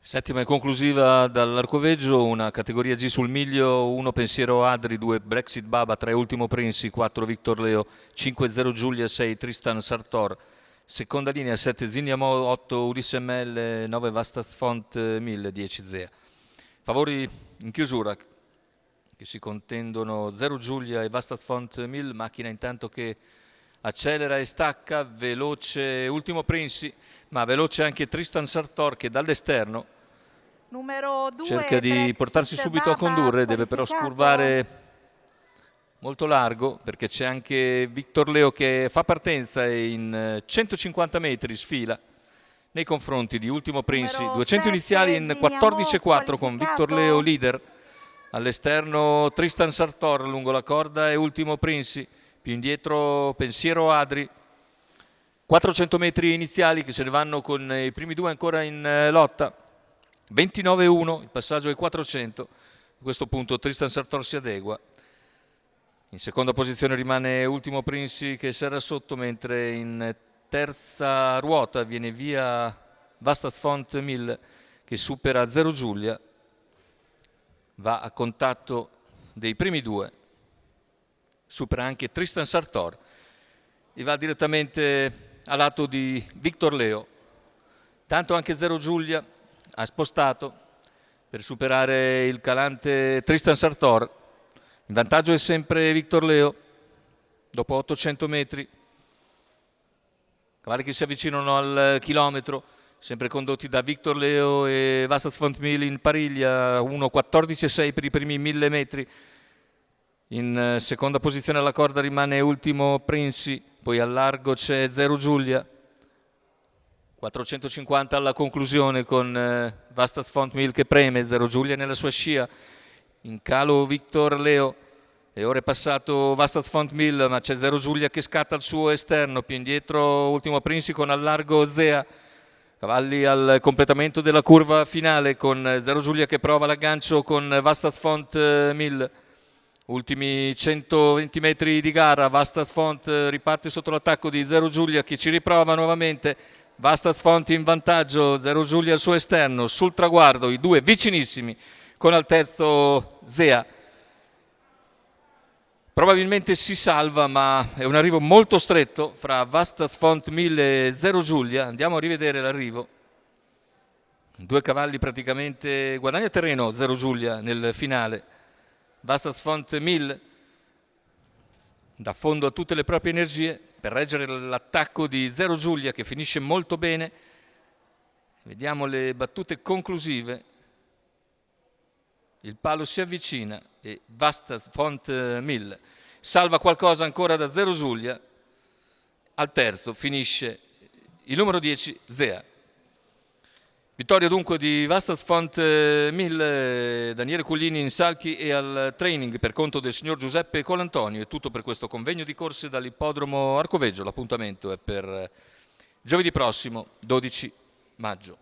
Settima e conclusiva dall'Arcoveggio, una categoria G sul miglio, 1 Pensiero Adri, 2 Brexit Baba, 3 Ultimo Prinsi, 4 Victor Leo, 5-0 Giulia, 6 Tristan Sartor, seconda linea 7 Zignamo, 8 Ulisse ML, 9 Vastas Font 1000, 10 Zea. Favori in chiusura che si contendono 0 Giulia e Vastas Font 1000, macchina intanto che accelera e stacca, veloce Ultimo Prinsi, ma veloce anche Tristan Sartor che dall'esterno numero 2 cerca di portarsi subito a condurre, deve però scurvare molto largo perché c'è anche Victor Leo che fa partenza e in 150 metri sfila nei confronti di Ultimo Prinsi. 200 iniziali in 14,4 con Victor Leo leader, all'esterno Tristan Sartor lungo la corda e Ultimo Prinsi, più indietro Pensiero Adri. 400 metri iniziali che se ne vanno con i primi due ancora in lotta. 29,1 il passaggio ai 400. A questo punto Tristan Sartor si adegua. In seconda posizione rimane Ultimo Prinsi che sarà sotto, mentre in terza ruota viene via Vastas Font 1000 che supera 0 Giulia, va a contatto dei primi due, supera anche Tristan Sartor e va direttamente a lato di Victor Leo. Tanto anche 0 Giulia ha spostato per superare il calante Tristan Sartor. In vantaggio è sempre Victor Leo dopo 800 metri. Cavalli che si avvicinano al chilometro, sempre condotti da Victor Leo e Vastas Font 1000 in pariglia, 1,14,6 per i primi 1000 metri. In seconda posizione alla corda rimane Ultimo Prinsi, poi al largo c'è 0 Giulia, 450 alla conclusione con Vastas Font 1000 che preme, 0 Giulia nella sua scia, in calo Victor Leo e ora è passato Vastas Font 1000 ma c'è 0 Giulia che scatta al suo esterno, più indietro Ultimo Prinsi con al largo Zea. Cavalli al completamento della curva finale con 0 Giulia che prova l'aggancio con Vastas Font 1000. Ultimi 120 metri di gara, Vastas Font riparte sotto l'attacco di 0 Giulia che ci riprova nuovamente. Vastas Font in vantaggio, 0 Giulia al suo esterno, sul traguardo i due vicinissimi con al terzo Zea. Probabilmente si salva, ma è un arrivo molto stretto fra Vastas Font 1000 e 0 Giulia. Andiamo a rivedere l'arrivo. Due cavalli praticamente guadagna terreno 0 Giulia nel finale. Vastas Font 1000 dà fondo a tutte le proprie energie per reggere l'attacco di 0 Giulia che finisce molto bene. Vediamo le battute conclusive. Il palo si avvicina e Vastas Font 1000 salva qualcosa ancora da 0 Giulia. Al terzo finisce il numero 10 Zea. Vittoria dunque di Vastas Font 1000, Daniele Cuglini in salchi e al training per conto del signor Giuseppe Colantonio. È tutto per questo convegno di corse dall'ippodromo Arcoveggio. L'appuntamento è per giovedì prossimo, 12 maggio.